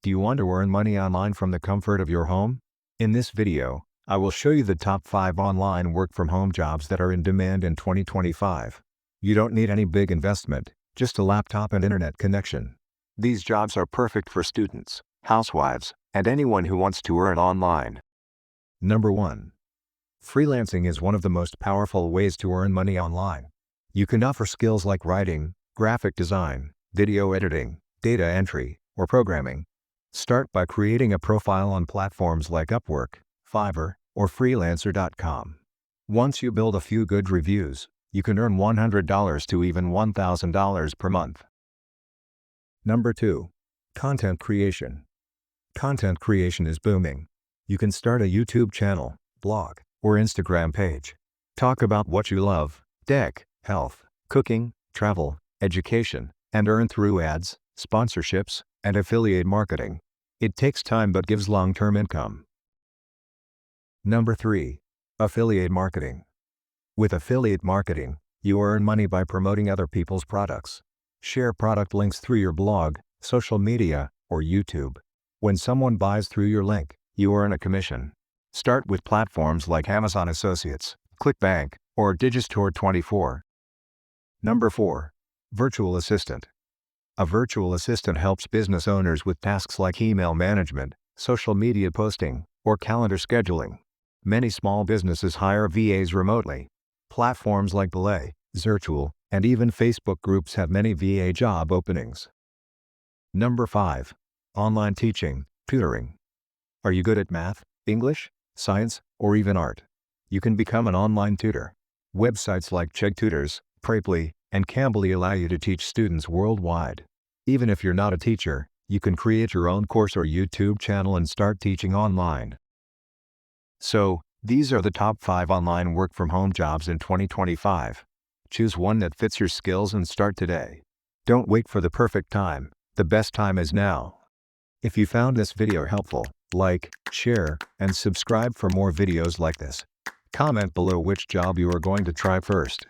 Do you want to earn money online from the comfort of your home? In this video, I will show you the top 5 online work-from-home jobs that are in demand in 2025. You don't need any big investment, just a laptop and internet connection. These jobs are perfect for students, housewives, and anyone who wants to earn online. Number 1. Freelancing is one of the most powerful ways to earn money online. You can offer skills like writing, graphic design, video editing, data entry, or programming. Start by creating a profile on platforms like Upwork, Fiverr, or Freelancer.com. Once you build a few good reviews, you can earn $100 to even $1,000 per month. Number 2. Content creation. Content creation is booming. You can start a YouTube channel, blog, or Instagram page. Talk about what you love: tech, health, cooking, travel, education, and earn through ads, sponsorships, and affiliate marketing. It takes time but gives long-term income. Number 3. Affiliate marketing. With affiliate marketing, you earn money by promoting other people's products. Share product links through your blog, social media, or YouTube. When someone buys through your link, you earn a commission. Start with platforms like Amazon Associates, ClickBank, or Digistore24. Number 4. Virtual assistant. A virtual assistant helps business owners with tasks like email management, social media posting, or calendar scheduling. Many small businesses hire VAs remotely. Platforms like Belay, Zirtual, and even Facebook groups have many VA job openings. Number 5. Online teaching, tutoring. Are you good at math, English, science, or even art? You can become an online tutor. Websites like Chegg Tutors, Belay, and Cambly allow you to teach students worldwide. Even if you're not a teacher, you can create your own course or YouTube channel and start teaching online. So, these are the top 5 online work-from-home jobs in 2025. Choose one that fits your skills and start today. Don't wait for the perfect time. The best time is now. If you found this video helpful, like, share, and subscribe for more videos like this. Comment below which job you are going to try first.